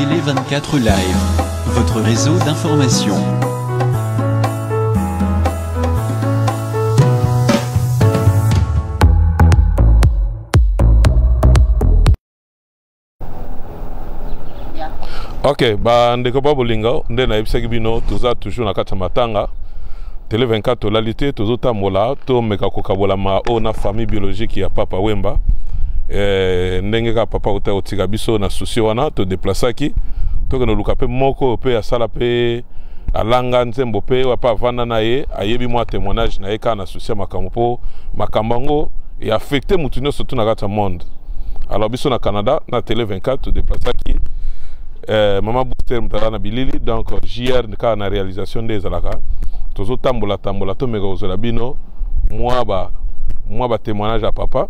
Télé 24 Live, votre réseau d'information. Ok, ndeko babolinga nde na ebisaki bino toza toujours na kati ya matanga Télé 24 tolalité tozotambola to meka kokabola ma o na famille biologique ya Papa Wemba ndenge ka papa ota otika biso na souci wana to déplaçaki to ke no luka pe moko pe asala pe alanga nzembo pe wa pa vanda na ye ayebi mwa témoignage na ye ka na souci makambo po makambango et affecté mutuno surtout na kati ya monde. Alors biso na Canada na Télé 24 to déplaçaki Maman Bouster Mtala Bilili, donc JR na réalisation des alaka. Tozo tambola to mega ozola bino moi ba témoignage à papa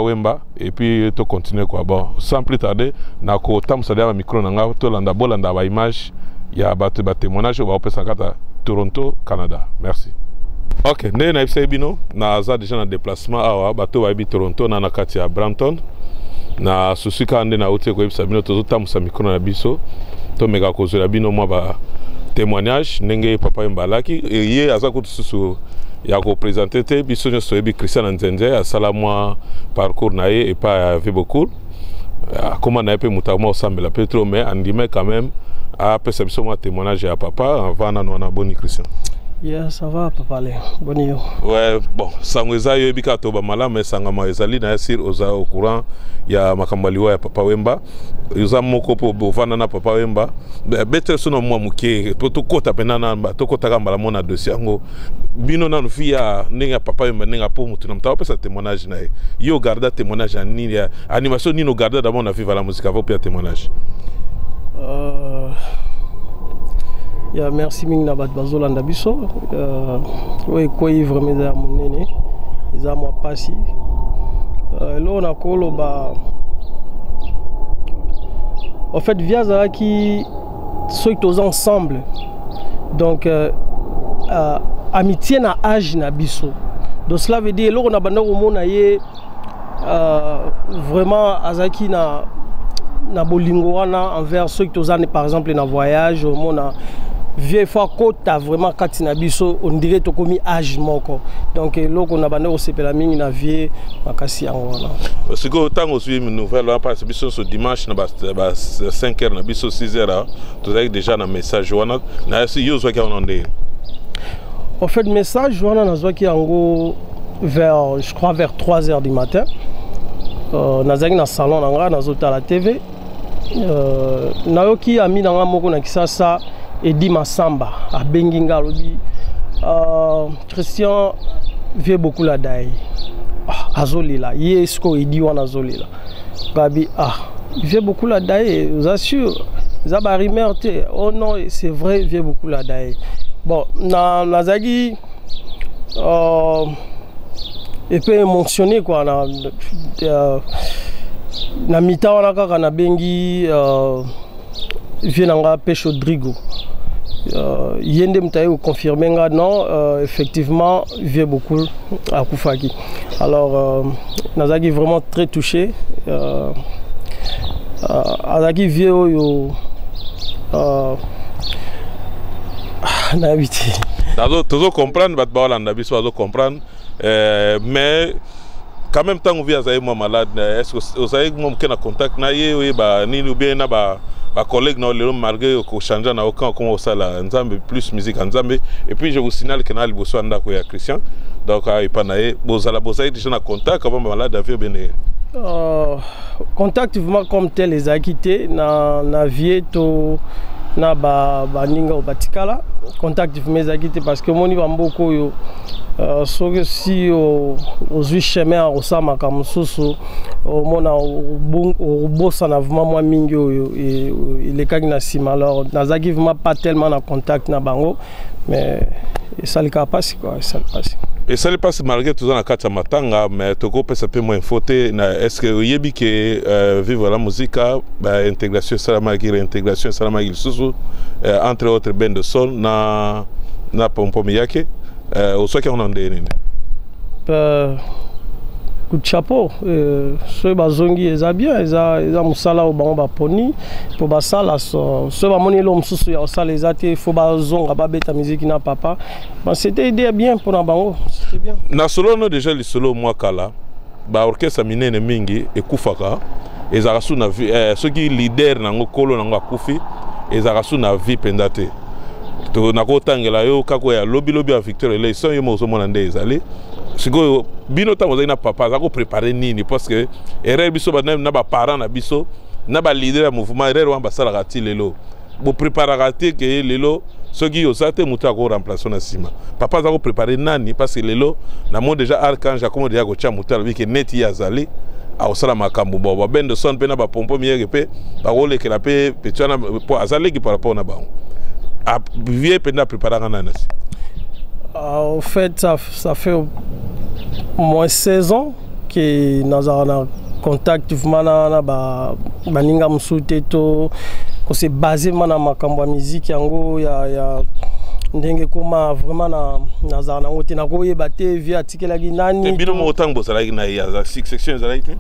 Wemba et puis to continuer quoi. Bon, sans plus tarder, na ko tamsa dia micro na nga to landa bolanda ba image ya ba témoignage ba opesa kata Toronto, Canada. Merci. OK, né na FCB bino na za déjà na déplacement awa bato ba bi Toronto na kati ya Brampton. Na susika ande na uti ko ebisa bino tozotambusa mikro na biso to meka kozela bino mwa ba témoignage ndenge Papa Wemba alaki ye aza kutu susu ya ko présenter te biso nyoso ebi Christian Nzenze asala mwa parcours na ye et pas vu beaucoup comment na pe mutama osambela Petro mais andime quand même a pesa biso mwa témoignage ya papa avant na boni Christian. Yeah, ça va, papa. Bonne yo. Ouais, bon, sangweza yo bika to ba mala mais sangama ezali na sir oza au courant ya makambaliwa ya Papa Wemba. Yoza moko po bovana na Papa Wemba. Better sono mwa muke po to kota penana ba to kota kamba la mona dossier ngo. Bino na nufia ninga Papa Wemba ninga po mutu na mtawa pesa témoignage na yo garda témoignage ani ya animation nino garda d'abord na viva la musique avant pia témoignage. Ya merci mingi na bat bazolanda biso oui koyi vraiment za monene za mwa pasi lo na kolo ba en fait via za qui ceux tous ensemble donc amitié na âge na biso donc cela veut dire lo na banda ko mona ye vraiment azaki na bolingo wana envers ceux tous ans par exemple na voyage au mona vieux fois kota vraiment katina biso on dirait to komi âge moko donc loko na bande osepela mingi na vieux makasi yango wana parce que autant on suit une nouvelle on passe biso ce dimanche na 5h na biso 6h tu as déjà un message wana na si yo zo ki on ndé en fait message wana na zo ki yango vers je crois vers 3h du matin nazaki na salon nanga na zota la TV na yoki ami nanga moko na kisasa Edi Masamba à Benginga lobi Christian vient beaucoup la daï azolila yesko Edi wana azolila gabi il vient beaucoup la daï vous assure zaba rimerte oh non c'est vrai il vient beaucoup la daï bon na zagi et peu émotionné quoi na mita wana kaka na bengi Vienanga Pêche Rodrigo. Yende Mtaye confirmé non, effectivement, il vient beaucoup à Koufaki. Alors, Nazaki vraiment très touché. Nazaki vient n'habité. Tu comprendre, comprendre, mais quand même tant que vous êtes malade, est-ce que vous avez un contact ni bien ma collègue n'a malgré que changer n'a aucun comment ça la nzambe plus musique nzambe et puis je vous signale que na liboso anda ko ya Christian donc il pas naé bozala déjà na contact avant malade avait bien contact vraiment comme tel les a quitté na vie to na ba ninga o batikala contact mes a quitté parce que moni ba mboko yo si aux chemin au sama comme soso au mona au bossa na vraiment moi mingi et les kagna sima alors nazaki vraiment pas tellement en contact na bango mais ça le passe quoi ça le passe et ça le passe malgré tout dans la carte matanga mais toko peut ça peut moins faute na est-ce que yebi que vivre la musique ba intégration salamagi réintégration salamagi soso entre autres ben de sol na pompom yake au soit qu'on en donne coup de chapeau. Ceux bazongi eza bien, eza musala au bango baponi pour basala ceux bamoni l'homme sous ya osala eza te faut bazonga babeta musique na papa. C'était idée bien pour na bango, c'était bien. Na solo no déjà le solo moi kala ba orchestre minene mingi ekufaka ezaka su na vie soki leader nango kolo nango akufi ezaka su na vie pendate. To nakotangela yo kako ya lobby ya Victor ele so yo mozo mona nde ezali siko bino tango na papa za ko préparer nini parce que erreur biso ba na ba parents na biso na ba leader ya mouvement erreur wa basala gati lelo bo préparer te que lelo soki yo sate muta ko remplacer na sima papa za ko préparer nani parce que lelo na mo déjà archange comme déjà ko cha muta bi que net ya zali a osala makambo bo ben de son pe na ba pompo miye pe ba ko lekela pe petana po azali ki par rapport na bango. Vieux pendant préparer un an. En fait, ça fait au moins 16 ans que nous avons contact avec Baninga Msuteto. On s'est basé sur la musique. Il y a ndenge koma vraiment na zana wote na koye bate via tikela ginani. Bino mo tango sala na ya 6 sections sala ite.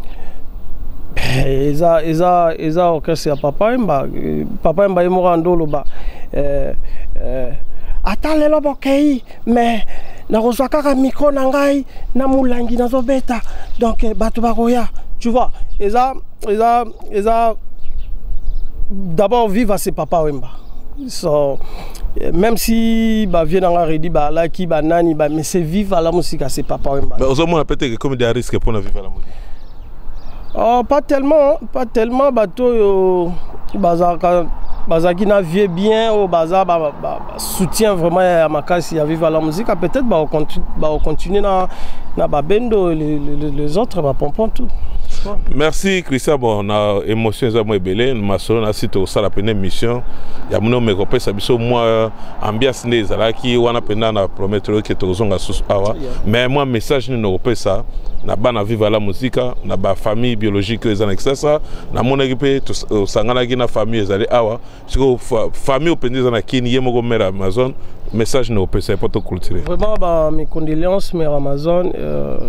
Eza orchestre ya papa emba yemora ndolo ba ata lelo bokei mais nakozwa kaka micro na ngai na mulangi nazobeta donc bato bakoya tu vois eza d'abord vive à ses papa wemba so même si ba vient dans la redi ba la ki ba nani ba mais c'est vivre à la musique à ses papa wemba. Mais aux hommes peut-être comme des risques pour vivre à la musique. Oh, pas tellement bateau bazaki na vie bien au bazar soutient vraiment à ma casse à vivre à la musique peut-être continuer na bendo les autres va pompon tout. Merci Christian, bon na émotion za moi belé ma solo na site au sala pene mission ya muno me kopé sa biso moi ambiance ne zalaki wana penda na promettre que tozonga sus awa mais moi message ne kopé ça na bana vivre la musique na ba famille biologique les annexes na mon équipe to sangana ki na famille ezali awa siko famille opendeza na kini yemoko mère Amazon message ne kopé ça pas to culture. Vraiment bah mes condoléances mère Amazon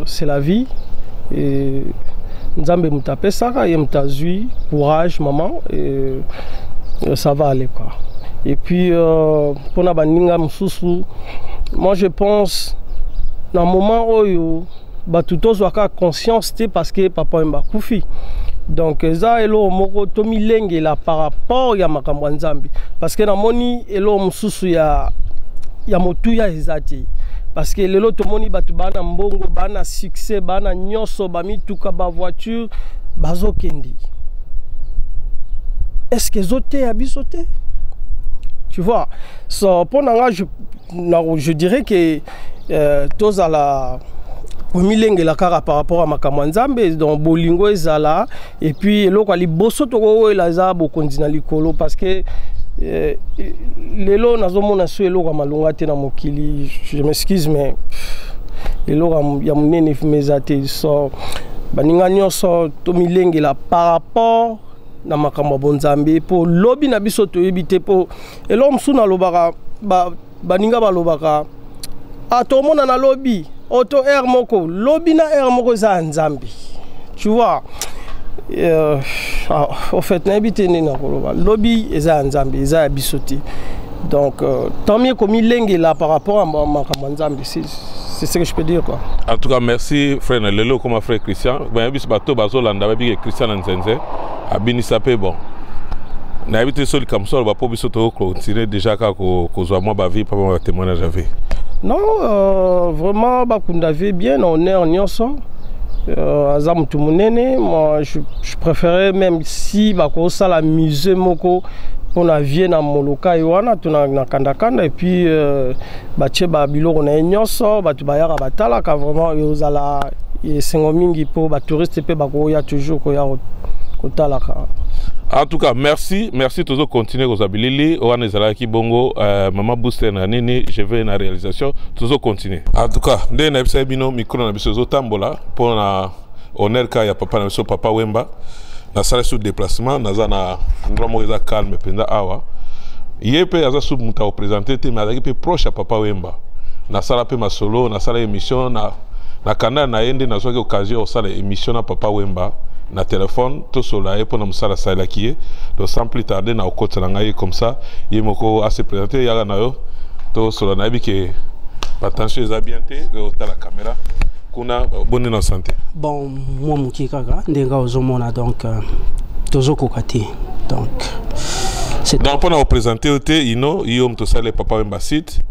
c'est la vie et Nzambe mutape saka ye mutazui courage maman et ça va aller quoi. Et puis pour na baninga mususu moi je pense dans moment oyo batuto zwaka conscience te parce que papa mba kufi donc ça elo moko tomi lengela par rapport ya makambo Nzambe parce que na moni elo mususu ya motuya ezati parce que lelo tomoni batu bana mbongo bana succès bana nyoso bamituka ba voiture bazo kendi est-ce que zoté abisoté tu vois so ponanga je dirais que tous à la omilenge la kara par rapport à makambo Nzambe donc bolingo ezala et puis eloko ali boso toko la za bokondina likolo parce que lelo nazomona so eloko malonga te na mokili je m'excuse mais eloko ya munene fumezate so baninga nyonso to milenge la par rapport na makambo bonzambe po lobi na biso to yebite po eloko msuna lobaka baninga balobaka atomona na lobi auto air moko lobi na air moko za Nzambe tu vois. En fait, lobby eza Nzambe eza bisoti donc tant mieux comme il est là par rapport à Nzambe c'est ce que je peux dire quoi. En tout cas merci frère Lelo comme frère Christian ben bis bato bazolanda ba bi Christian Nzenze abini sapé bon na habité sol comme ça ba po biso to continuer déjà ka ko zo moi ba vie pas ba témoignage avec. Non vraiment ba kunda vie bien honneur nyonso. Azam tout munene moi je préférais même si bako sala musée moko pour na vie na moloka iwana tuna na kanda et puis bache ba biloko na nyonso batu bayaka batala ka vraiment yozala esengo mingi po ba touriste pe bako ya toujours ko ya kotala ka. En tout cas, merci toujours continuer aux habilili. Oane Zalaki Bongo, Maman Booster na nini, je vais na réalisation, toujours continuer. En tout cas, dès na ebisa bino micro na biso tambola pour na honneur ka ya papa na biso papa Wemba. Na sala sous déplacement, na za na ndro mo eza calme penda awa. Yepe aza sous muta présenter te mais azaki pe proche à papa Wemba. Na sala pe ma solo, na sala émission na na kanda na yende na soki occasion osala émission na Papa Wemba na téléphone to sola e pona musala sala kié donc sans plus tarder na okotela ngai comme ça yemoko a se présenter yaga na yo to sola na biki attention les habienté au la caméra kuna bonne na santé bon moi muki kaka ndenga ozomona donc tozoko kati donc c'est donc pour nous présenter oté ino yom to sala Papa Wemba site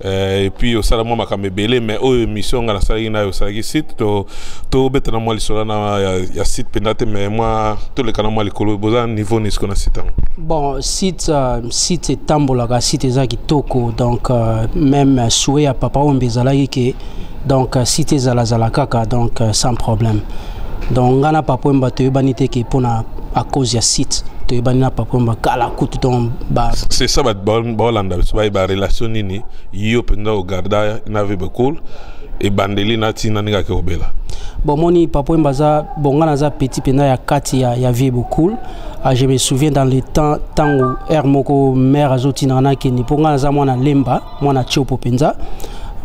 et puis au salon moi comme belé mais au émission à la salle na au salle site to betana moi lisona na ya site pendate mais moi tous les canaux moi les colo boza niveau ni ce qu'on a cité bon site site tambola ga site ezaki toko donc même souhait à Papa Wemba ezalaki que donc site zala kaka donc sans problème donc ngana Papa Wemba to yobanite ke pona à cause ya site to yobani na Papa Wemba kala kutu ton ba c'est ça ba bolanda ba relation nini yo penda o garda na vie beaucoup et bandeli na tina ninga ke obela bon moni Papa Wemba za bongana za petit penda ya kati ya vie beaucoup je me souviens dans le temps où Hermoko mère azotina na keni pongana za mwana lemba mwana chopo penza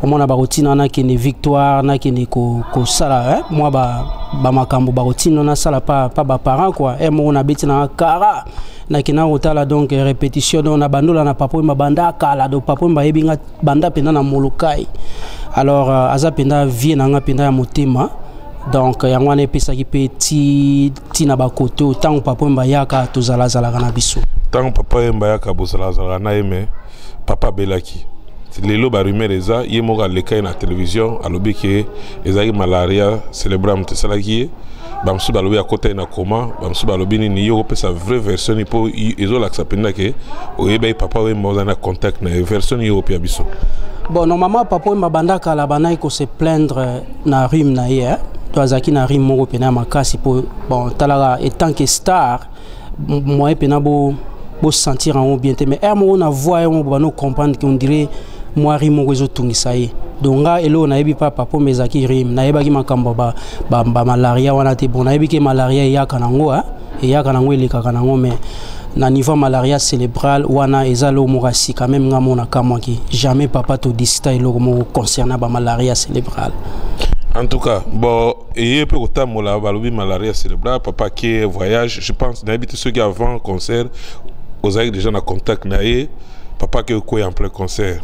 omona barotina na kene victoire na kene ko sala moi ba makambo barotina na sala pas ba parents quoi et mon abeti na kara na kena otala donc répétition na bandola na Papa Wemba banda kala do Papa Wemba ebinga banda penda na molokai alors aza penda vie na nga penda ya motema donc yango na epesaki petit tina ba koto tant Papa Wemba yaka tozala na biso tant Papa Wemba yaka bozala na eme papa belaki lelo ba rumeur eza yemoka leka na télévision alobi ke ezaki malaria célébram te salaki bamsu balobi akota na koma bamsu balobi ni yo pesa vraie version po ezo la sapenda ke oyeba Papa Wemba na contact na version yo pia biso bon normalement Papa Wemba bandaka la banai ko se plaindre na rime na ye to azaki na rime moko pena makasi po bon talaga étant que star moi pena bo sentir en bien mais on a voix on va nous comprendre qu'on dirait moi rime rezo tungisaye donc nga elo na yebi Papa Wemba ezaki rime na yeba ki makambo ba malaria wana te bon na yebi ke malaria ya kanango et ya kanango eleka kanango mais na niveau malaria cérébrale wana ezalo morasi quand même nga mona kamwa ki jamais papa to disita elo mo concernant ba malaria cérébrale en tout cas bon et peut autant mola balobi malaria cérébrale papa qui voyage je pense n'habite ceux qui avant concert aux aïeux déjà na contact naé papa qui est en plein concert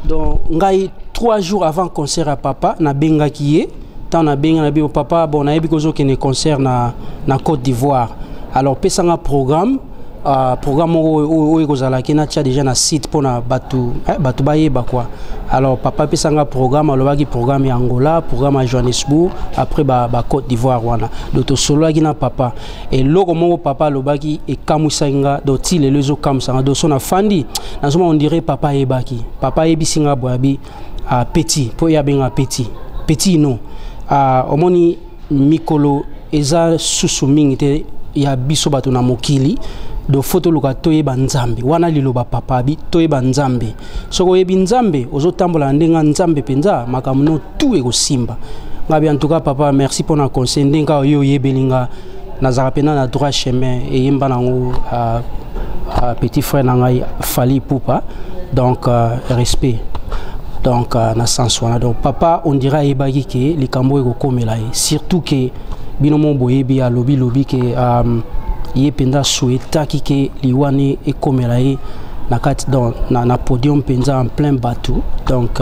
donc ngai 3 jours avant concert à papa na benga kié tant na benga na bi papa bon na yebi kozo ke ne concert na Côte d'Ivoire alors pesanga programme o ekozala ki na tia déjà na site pona batu bayeba quoi alors papa pesanga programme alobaki programme ya Angola programme à Johannesburg après ba Côte d'Ivoire wana do to solo ki na papa et loko moko papa alobaki e kamusanga do ti lelo zo kamusanga do sona fandi na soma on dirait papa ebaki papa ebisinga boabi a petit po ya benga petit non omoni mikolo eza susu mingi te ya biso bato na mokili do photo luka toyeba nzambe wana liloba papa bi toyeba nzambe soko yebi nzambe ozotambola ndenga nzambe penza makamuno tout ekosimba ngabi en tout cas papa merci pour na conseil ndenga yo yebelinga nazara pena na droit chemin et yemba nango petit frère nangai Fali Poupa donc respect donc na sens wana donc papa on dira ebaki ke likambo ekokomela surtout que binomo boyebi alobi ke yependa souhaita kike liwani ekomelaye na kati donc na podium penza en plein bateau donc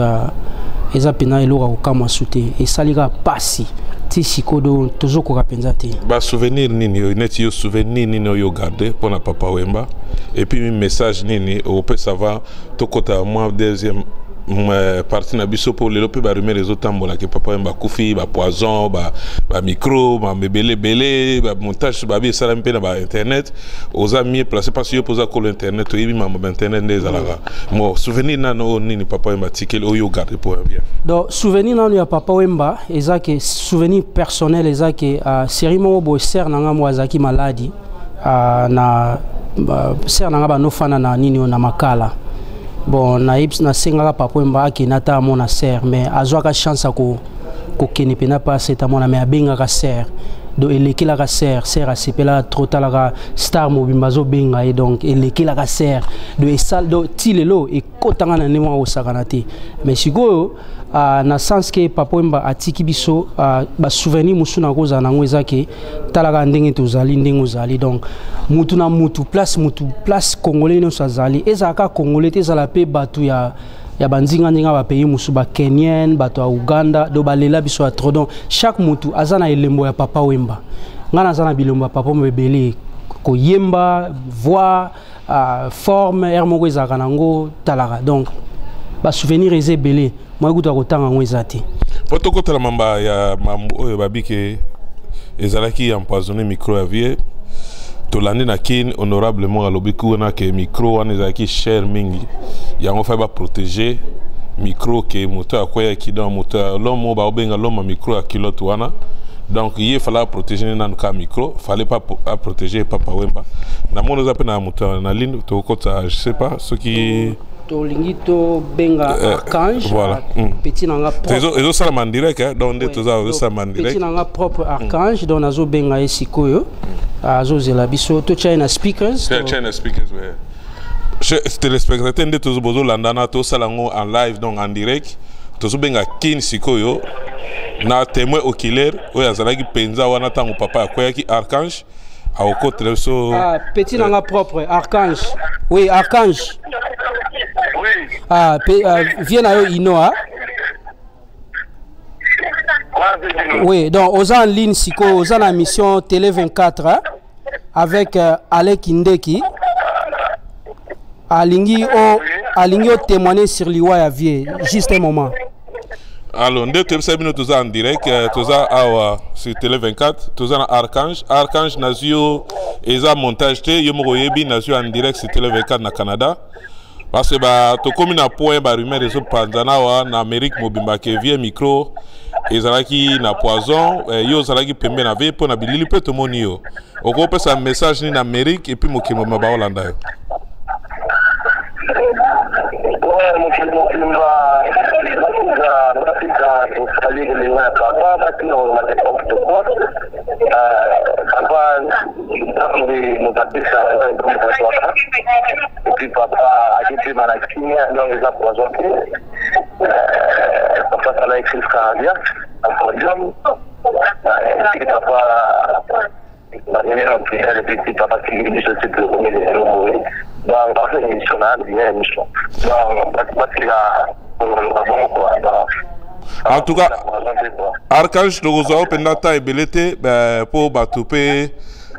eza pena eloka kokama sute esalika pasi ti sikodo tozokoka penza te ba souvenir nini neti yo souvenir nini yo garder pour na Papa Wemba et puis message nini au peut savoir to kota moi deuxième parti na biso pour le lope ba rumeur les autres tambola que Papa Wemba kufi ba poison ba micro ba belé ba montage ba bi sala mpe na ba internet aux amis placé parce que posa ko internet to yibi mamba internet des alaga mo souvenir na no nini Papa Wemba tikel o yo garder pour bien donc souvenir na ya Papa Wemba ezake souvenir personnel ezake série mo bo ser na nga mwazaki maladi na ser na nga ba no fana na nini na makala bon na senga Papa Wemba ki nata mona ser mais azwaka chance ko kene pena pas c'est mona mais abenga ka ser donc elekela ser a sepela trotalaka star mobimba zo benga et donc elekela ser de esal do tilelo et kotanga na nemo osakana te mais sikoyo na sens que papa Wemba atiki biso ba souvenir musuna koza nango ezake talaka ndenge tozali ndenge ozali donc mutu na mutu place congolais no sazali ezaka congolais te zala pe batu ya bandinga ndinga ba pays musu ba Kenyan bato ya Uganda do balela biso ya trop donc chaque mutu azana elembo ya papa Wemba ngana azana bilombo ya papa mbebele ko yemba voix forme hermoko ezaka nango talaka donc ba souvenir ezebele moi kuta kotanga ngo ezati poto kotala mamba ya mambo oyo babike ezalaki empoisonné micro ya vie tolandi na kin honorablement alobiku na ke micro wana ezalaki cher mingi yango fa ba protéger micro ke moto akoya ki dans moto l'homme ba obenga l'homme micro ya kilote wana donc il fallait protéger nan ka micro fallait pas protéger papa Wemba na mono za pena moto na ligne to kota je sais pas ce qui to lingito benga archange voilà petit nanga propre ezo sala mandirek donc to za ezo sala mandirek petit nanga propre archange donc nazo benga esikoyo azo zela biso to China speakers China speakers ouais téléspectateurs nde to bozo landana to sala ngo en live donc en direct to zo benga kin sikoyo na témoin oculaire oyo azalaki penza wana tango papa akoyaki archange aoko treso petit nanga propre archange oui archange viens à Inoa. Oui, donc aux en ligne, Siko, aux en mission Télé 24 hein, avec Alec Indeki. Alingi o témoigner sur l'Iwa Vie, juste un moment. Alors, nous sommes tous en direct, tous sur Télé 24, tous en Archange. Archange Nazio, et ça montage, Yomo Yebi Nazio en direct sur Télé 24 na Canada. Parce que to comme na point ba rumeur reso panzana wa na Amérique mobimba ke vie micro ezalaki na poison yo zalaki pembe na ve po na bilili pe to moni yo oko pesa message ni na Amérique et puis mokimo maba Holanda yo et puis papa a été malade donc il a poisonné papa ça l'a écrit cardiaque un podium et papa le petit papa qui lui je sais plus comment il est mourir donc dans cette émission là il y a une émission donc parce qu'il a bon quoi en tout cas Archange Logozo pendant ebelete pour batupe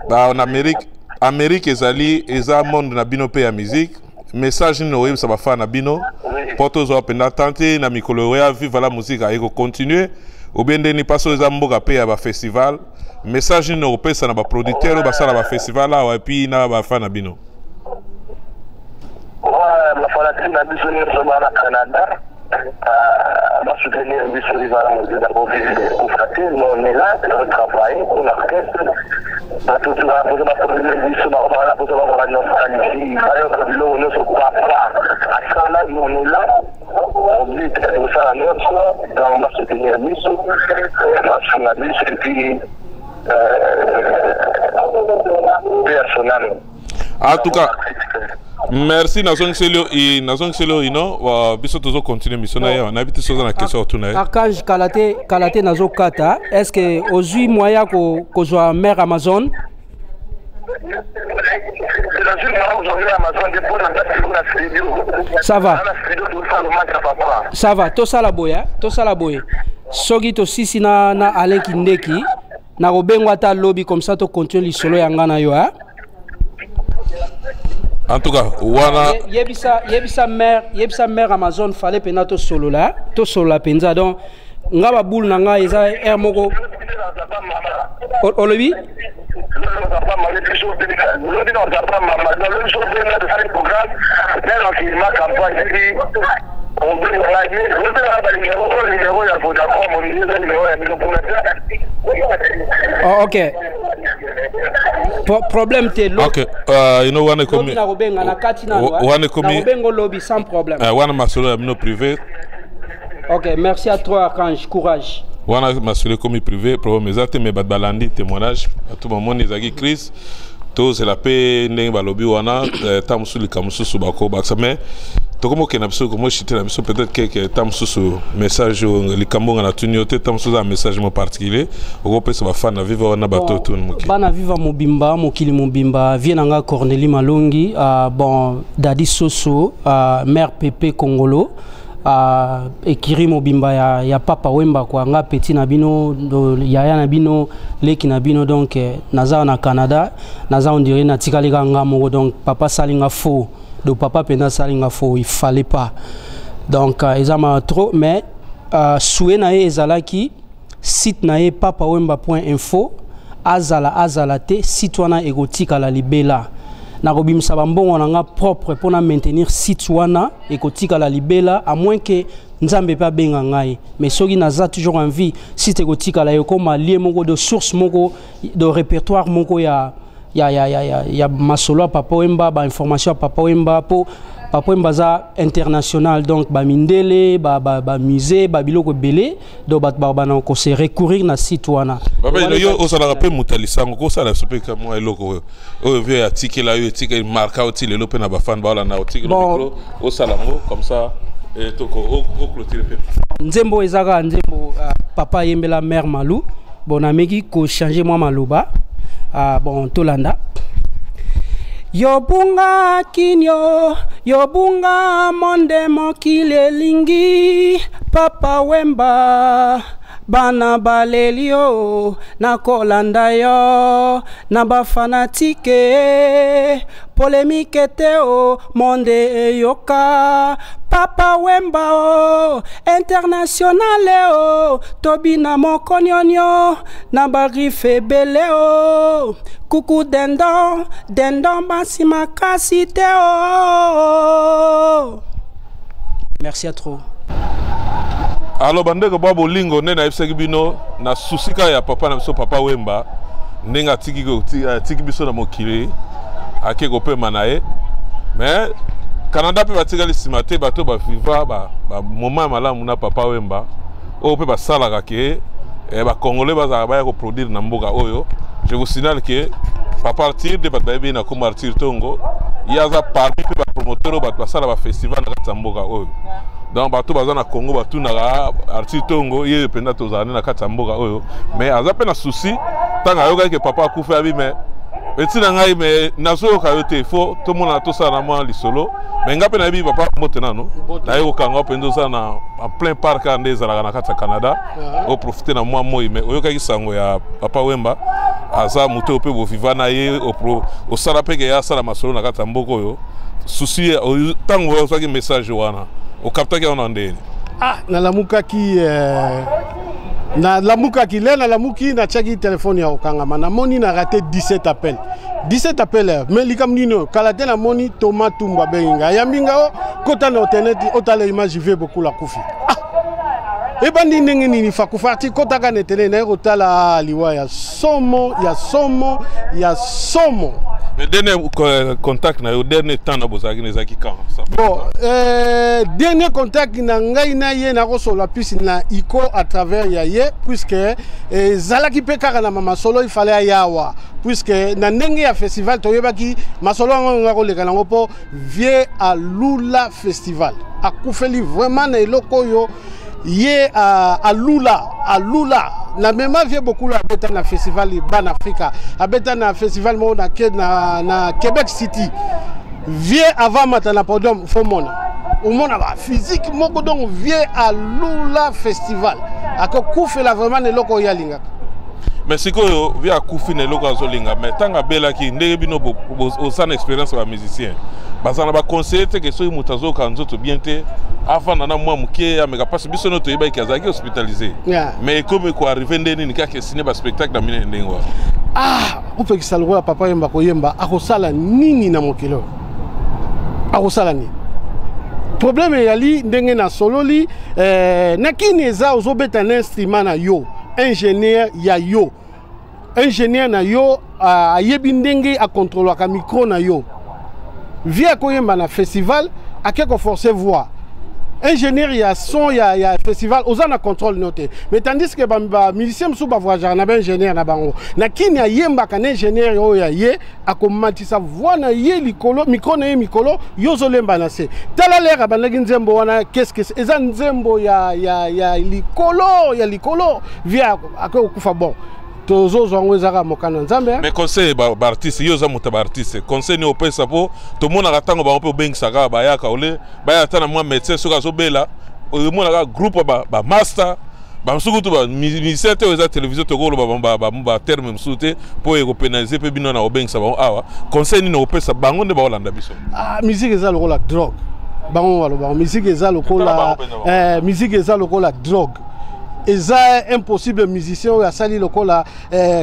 en Amérique ezali eza monde na bino pe ya musique message no web ça va faire na bino poto zo pendant tante na mikolo ya vive la musique aiko continuer ou bien ni paso eza mboka pe ya ba festival message no pesa na ba producteur ba sala ba festival là et puis na ba fa na bino la fala na biso ni na Canada va soutenir le Rival de la Beauvais au Fraté, on est là, on travaille, on orchestre, tout ça, vous avez on ne se croit pas, à ça là, on est là, on dit tout ça à notre, on va soutenir le on va soutenir le et puis personnel. En tout cas, merci Nazong Selo ino biso tozo continuer mission na yo na biti soza na question tuna Archange Kalate nazo kata est-ce que ozui moya ko kozwa mère Amazon ça va to sala boya soki to sisi na Alec Indeki na robengwa ta lobby comme ça to continuer li solo yanga na yo hein. En tout cas, wana yebisa mère Amazon fallait pena to solo la penza donc ngaba boule nanga eza air moko olobi oh, ok. Problème te lo. Ok. You know one komi. One komi. Lobby sans problème. One masolo ya mino privé. Ok, merci à toi Archange, courage. wana masule comme privé problème ezate mais bat balandi témoignage à tout moment ezaki crise to c'est la paix ndenge balobi wana tamusuli kamususu bako baksa mais to comme que na biso comme chité na biso peut-être que tamususu message likambonga na tuniote tamususu un message mo particulier oko pesa ba fan na vivre wana bato tout moki bana vivre mobimba mokili mobimba vienanga Cornélie Malongi bon Dadi Soso mère Pépé Congolo ekiri mobimba ya Papa Wemba kwa nga petit na bino yaya na bino leki na bino donc naza na Canada naza on dirait na tikalika nga moko donc papa salinga faux donc papa pena salinga faux il fallait pas donc ezama trop mais soué na ezalaki site na papawemba.info azala te site wana egotika la libela na kobimisa bambongo nanga propre pour na maintenir site wana ekotika la libela à moins que nzambe pa benga ngai mais soki naza toujours en vie site ekotika la yokoma lié moko de source moko de répertoire moko ya masolo Papa Wemba ba information Papa Wemba po Papa Wemba za international donc ba mindele ba musée ba biloko belé donc ba na ko se recourir na site wana baba yo osala rappel mutalisango ko sala sopeka mo eloko o via article la yo article marka oti le lope na ba fan ba la na article micro osala ngo comme ça et toko o clôturer pe nzembo ezaka nzembo papa yembela mère Malou bon ameki ko changer moi maloba bon tolanda Yobunga kinyo, yobunga monde mokile lingi, Papa Wemba, bana balelio, na kolanda yo, na ba fanatike, polémique teo, monde yoka, Papa Wemba o, international o, tobina mokonyonyo, na ba rife bele o, Coucou dendon, dendon basi makasi teo. Merci à trop. Alors bandeko babo lingo nena ifsaki bino na susika ya papa na biso Papa Wemba nenga tiki biso na mokili akeko pe manaye mais Canada pe batikali simate bato ba viva ba moment malamu na Papa Wemba o pe ba sala ke ba congolais ba ko produire na mboka oyo. Je vous signale que à partir de Bataïbi na comme Arthur Tongo, il y a un parmi les promoteurs qui passent à la festival de Katamboga. Donc, bateau bazan na Congo, bateau na Arthur Tongo, il est pendant tous les années na Katamboga. Mais à ça peine un souci, tant que papa a coupé à vie, mais mais nazo kayote fo tout le monde a tout ça na moi li solo mais ngape na bi papa motena no na yo kanga pendo ça na en plein parc ande za na kata Canada au profiter na moi moi mais oyo kaki sango ya Papa Wemba aza muto pe bo vivana na ye au sala pe ya sala masolo na kata mboko yo souci tango yo saki message wana au capta ki on ande na lamuka ki na lamuka ki le na lamuki na chaki téléphone ya okangama na moni na raté 17 appels 17 appels mais likam nino kala te na moni Thomas Tumba benga yambinga o kota na internet otala image ve beaucoup la kufi e bandi ndenge nini fa kufarti kota ka na tele na otala liwa ya somo mais dernier contact na yo dernier temps na bozaki nezaki quand bon dernier contact na ngai na ye na kosola pisi na iko à travers ya ye puisque zalaki pe kaka na mama solo il fallait ayawa puisque na ndenge ya festival toyebaki masolo nga ko leka nango po vie à Lula festival akufeli vraiment na eloko yo ye à Lula na même vie beaucoup la beta na festival ban Africa abeta na festival mo na Québec City vie avant matana podium fo mona au mona ba physique moko donc vie à Lula festival akokufela vraiment eloko ya linga mais sikoyo via kufi na eloko azolinga mais tanga belaki ndenge bino osana expérience ba musicien bazana ba conseiller te que soki mutazo kanzoto bien te avant na moi muke ya mega passe biso no to yeba ikazaki hospitalisé mais comme ko arriver ndeni ni kaka signer ba spectacle na mine ndengwa upekisa lokola Papa Wemba koyemba akosala nini na mokilo akosala nini problème yali ndenge na sololi na kini eza ozobeta na instrument na yo ingénieur ya yo ingénieur na yo ayebi ndenge a contrôler ka micro na yo via koyemba na festival akeko forcer voix ingénieur il y a son il y a festival aux en contrôle noté mais tandis que ba musicien sous ba voyager na ba ingénieur na bango na kini ya yemba kan ingénieur yo ya ye akomatisa voix na ye likolo micro na ye mikolo yo zolemba na se tala lera ba ngi nzembo wana qu'est-ce que eza nzembo ya likolo via akokufa bon tozo zongo ezaka mokana nzambe mais conseil ba artiste yo za muta ba artiste conseil ni opesa po to mona katango ba ope bengisa ka ba yaka ole ba ya tana mwa médecin soka zo bela o mona ka groupe ba master ba msukutu ba musicien te eza télévision to golo ba terme msute po e ko pénaliser pe bino na obengisa ba awa conseil ni opesa bango nde ba olanda biso musique eza lokola drogue bango walo ba musique eza lokola musique eza lokola drogue. Eza impossible musicien ou asali lokola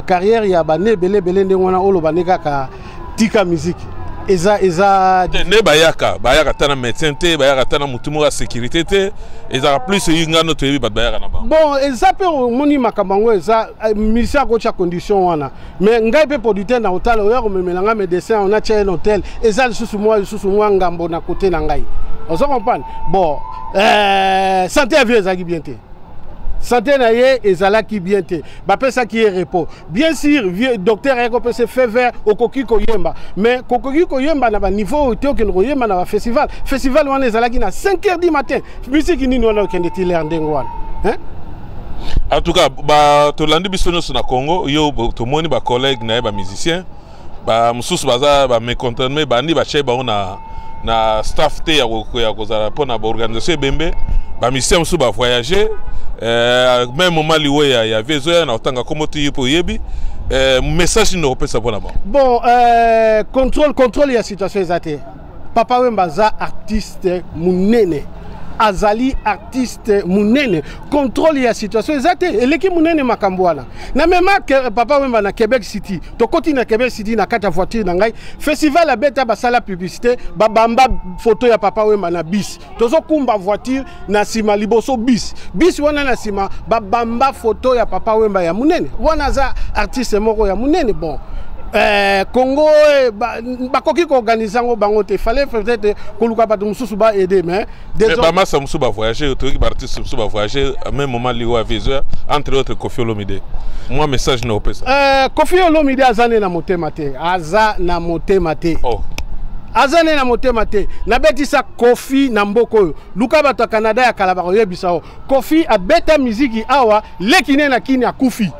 carrière ya bane belé ndengona olo baneka ka tika musique eza ne bayaka tana médecin te bayaka tana mutumo ya sécurité te eza plus yingano to yebi bayaka na ba bon eza pe moni makambango eza musicien ko cha condition wana mais ngai pe producteur na hotel oya ko memelanga médecin on a tia un hôtel eza lisusu moi ngambo na côté na ngai on se comprend bon santé à vie ezaki bien te santé na ye ezalaki bien te bapesa ki ye repos bien sûr docteur ekopesa fait vert okoki koyemba mais kokoki koyemba na ba niveau te okende koyemba na ba festival wana ezalaki na 5h du matin musique nini wana okende ti l'air ndengo wana en tout cas ba tolandi biso nyonso na Congo yo tomoni ba collègue na ye ba musicien ba mususu baza ba mécontentement bandi ba cheba na staff te ya kozala pona ba organisation ebembe ba musicien mususu ba voyager même au Mali où il y a besoin na otanga comme tu y peux yebi message ne repose pas là-bas bon contrôle ya situation ezate Papa Wemba za artiste munene azali artiste munene contrôle ya situation ezate eleki munene makambwana na mema Papa Wemba na Québec City to koti na Québec City na kata voiture na ngai festival abeta basala publicité babamba photo ya Papa Wemba na bis tozo kumba voiture na sima liboso bis wana na sima babamba photo ya Papa Wemba ya munene wana za artiste moko ya munene bon Congo bakoki ko organiser ngo bango te fallait peut-être koluka ba mususu ba aider mais ba massa mususu ba voyager to ki artiste mususu ba voyager à même moment liwa viseur entre autres Koffi Olomide moi message na opesa Koffi Olomide azane na motema te oh azane na motema te na betisa Koffi na mboko oyo luka bato Canada ya kala ba yebisa o Koffi abeta muziki awa lekine na kini akufi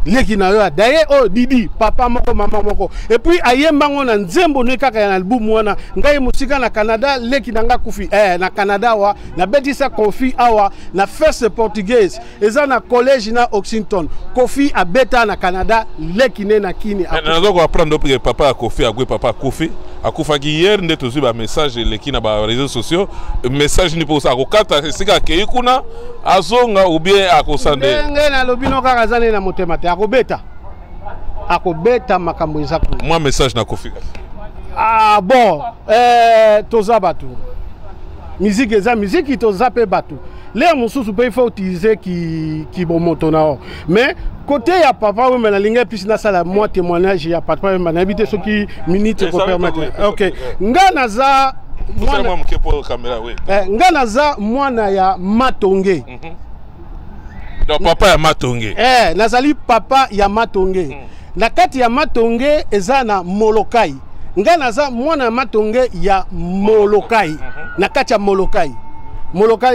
leki na yo d'ailleurs oh Didi papa moko mama moko et puis ayembango na nzembo ne kaka na album wana ngai musika na Canada leki nanga kufi na Canada wa na betisa Koffi awa na first portugaise eza na collège na Oxington Koffi abeta na Canada leki ne na kini na zo ko apprendre que papa a Koffi agwe papa Koffi akufa hier nde tozu ba message leki na ba réseaux sociaux message ni posa akokata sika ke kuna azonga ou bien akosande ngai na lobino kaka zane na motema te akobeta makambo ezako moi message na Koffi bon toza batu musique eza musique toza pe batu les mususu pe il faut utiliser qui bon moto na mais côté ya Papa Wemba na linga plus na sala moi témoignage ya Papa Wemba na habiter ce qui minute pour permettre OK ngana za moi mkepo caméra oui ngana za mwana ya Matonge donc papa ya Matonge nazali papa ya Matonge na kati ya Matonge eza na Molokai nga naza mwana Matonge ya Molokai na kati ya Molokai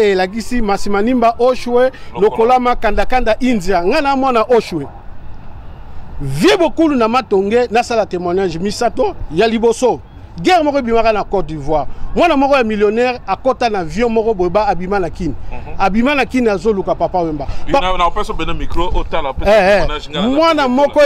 elakisi masimanimba Oshwe lokolama kanda India nga na mwana Oshwe vie bokulu na Matonge na sala témoignage misato ya liboso guerre moko bimaka na Côte d'Ivoire mwana moko ya millionnaire akota na avion moko boba abima na kini azoluka Papa Wemba na peso bena micro otala mwana moko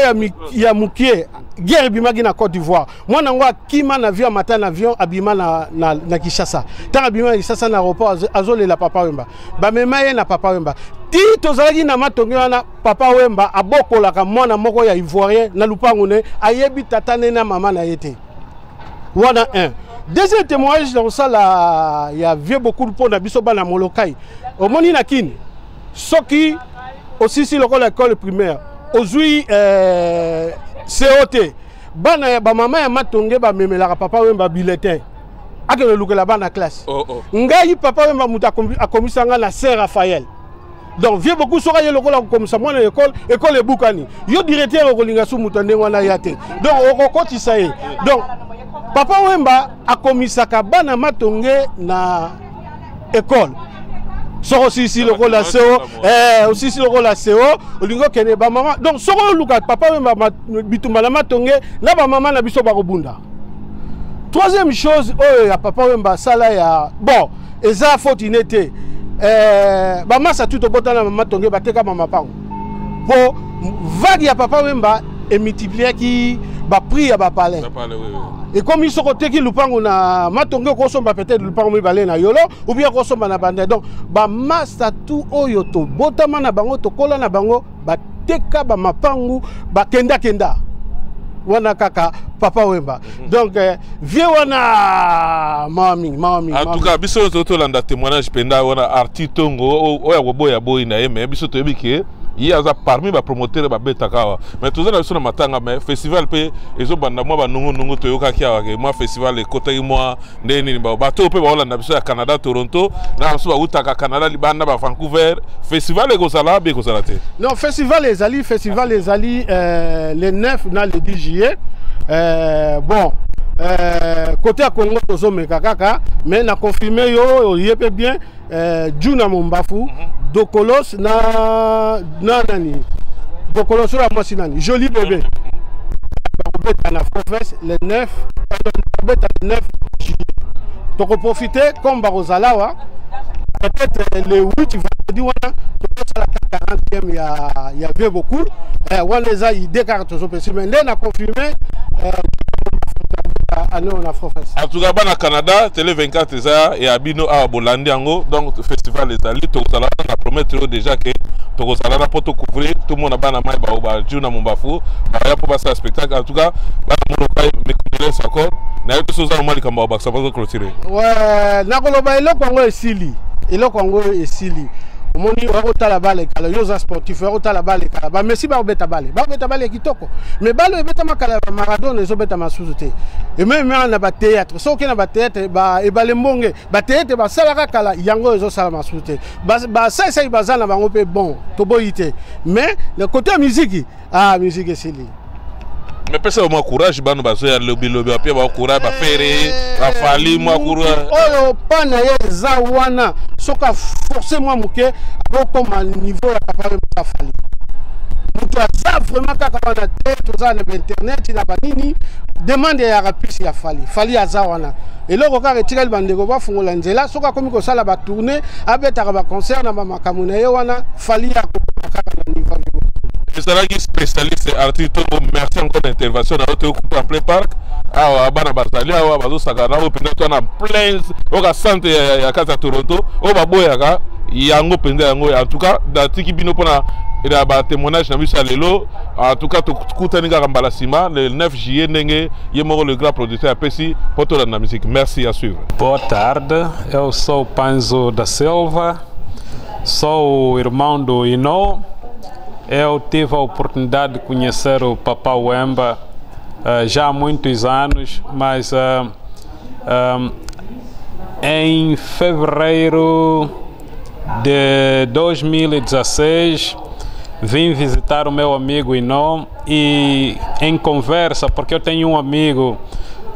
ya mukie guerre bimaki na Côte d'Ivoire mwana ngo akima na avion matin na avion abima na Kinshasa tanga abima na Kinshasa na aéroport azolela Papa Wemba bamema ye na Papa Wemba ti tozalaki na Matonge wana Papa Wemba abokolaka mwana moko ya Ivoirien na lupango ne ayebi tata ne na mama na yete wana un deuxième témoignage dans ça là il y a vieux beaucoup de na biso bana Molokai au moni na kini soki aussi si l'école primaire ozui COT bana ba mama ya Matonge ba memelaka Papa Wemba bulletin akele lukela bana classe ngai papa wemba muta akomisa nga na Saint Raphaël donc vieux beaucoup soka ye lokola comme ça moi na école ebukani yo directeur okolinga su muta ndenge wana yate donc okokotisa ye donc papa wemba akomisaka bana matonge na école soko sisi lokola seo sisi lokola seo olingo kene ba mama donc soko luka papa wemba bitumba na matonge na ba mama na biso ba kobunda. Troisième chose ya papa wemba sala ya bon eza faute inete ba masa tout obota na mama tonge bateka mama pango po vague ya papa wemba et multiplier ki ba prix ya ba palais et comme ils sont côté qui lupango na matonge ko somba peut-être lupango mibale na yolo ou bien ko somba na bande donc ba masa tout oyo to botama na bango to kola na bango bateka ba mapangu ba kenda wana kaka papa wemba donc vieux wana mami en tout cas biso to landa témoignage penda wana artitongo oya boya boy na yeme biso to yebike il y a parmi les promoteurs de Betakawa. Mais tout ça, nous matanga mais festival pe ezo banda moi ba nungu to yoka kia ke moi festival e kota moi ndeni ba bato pe ba Hollande biso ya Canada Toronto na biso ba utaka Canada libanda ba Vancouver festival e kozala be kozala te. Non, festival les ali le 9 na le 10 juillet bon côté à Congo tozome kaka mais na confirmé yo yepé bien Juna Mombafu Dokolos na nani Dokolos sur la mosinani joli bébé na Fofes le 9 le 9 juillet donc profiter comme Barozalawa peut-être le 8 vendredi wana la 40e il y avait beaucoup wana les a idée car toujours mais na confirmé en tout cas, au Canada, Télé 24 et Abino à Bolandi donc le festival les alliés, tout ça on a promettre déjà que tout ça là pour tout couvrir, tout le monde a bana mai ba Juna Mombafu, ba pour passer un spectacle. En tout cas, ba mon pas me connaît encore, na yo tout ça on m'a dit comment ba ça va clôturer. Ouais, na koloba ilo Congo esili. Ilo Congo esili. Moni orota bale kala yoza sportif orota bale kala ba merci ba obeta bale kitoko mais bale obeta makala Maradona ezo beta masuzuté et même na ba théâtre so ke na ba théâtre ba ebale mbonge ba théâtre ba sala kala yango ezo sala masuzuté ba ça bazana bango pe bon to boyité mais le côté musique musique esili. Mais personne n'a courage, bah nous basons le lobby, puis bah courage, bah faire, bah fali moi courage. Oh pas na zawana, soka forcer moi mouké, comme un niveau la capable de fali. Nous ça vraiment quand on a tête, tout ça sur internet, il n'a pas nini, demande à rapide si fali à zawana. Et là on va retirer le bandego va fongola nzela, soka comme ça la ba tourner, abeta ba concert na mama kamuna wana, fali à niveau. Je suis spécialiste artiste. Merci encore d'intervention dans notre groupe en plein parc. Ah, bana bazali, ah, bazo sagara, au pendant on a plein, au centre ya casa Toronto, au baboyaka, yango pende yango. En tout cas, dans tiki bino pona, il y a un témoignage na biso lelo. En tout cas, tukutaninga rambalasima le 9 juillet nenge, yemoro le grand producteur APC pour toda na musique. Merci à suivre. Boa tarde, eu sou Panzo da Silva, sou o irmão do Ino. Eu tive a oportunidade de conhecer o Papa Wemba já há muitos anos, mas em fevereiro de 2016 vim visitar o meu amigo Ino e em conversa, porque eu tenho um amigo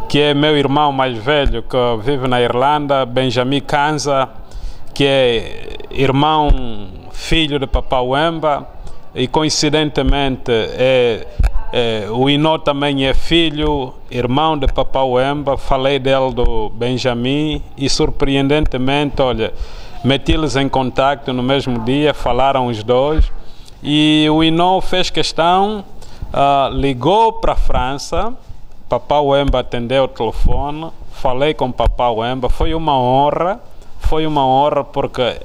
que é meu irmão mais velho, que vive na Irlanda, Benjamin Kanza, que é irmão, filho de Papa Wemba. E coincidentemente o Ino também é filho, irmão de Papa Wemba. Falei dele do Benjamin e surpreendentemente, olha, meti-los em contato no mesmo dia, falaram os dois e o Ino fez questão, ligou para a França, Papa Wemba atendeu o telefone, falei com Papa Wemba, foi uma honra porque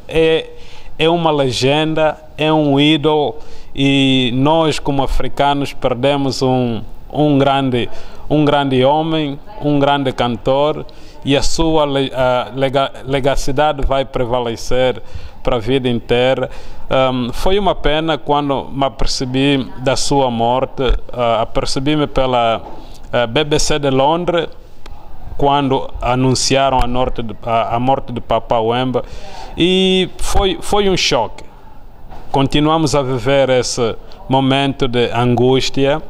é uma legenda, é um ídolo e nós como africanos perdemos um grande homem, um grande cantor e a sua legacidade vai prevalecer para a vida inteira. Foi uma pena quando me apercebi da sua morte, apercebi-me pela BBC de Londres, quando anunciaram a morte de Papa Wemba, e foi um choque. Continuamos a viver esse momento de angústia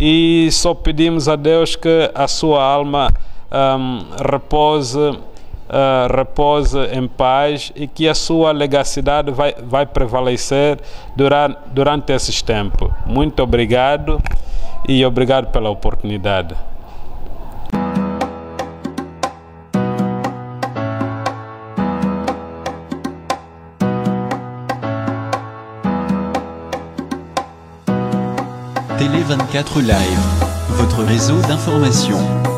e só pedimos a Deus que a sua alma repose em paz e que a sua legacidade vai prevalecer durante esses tempos. Muito obrigado e obrigado pela oportunidade. Télé 24 Live, votre réseau d'information.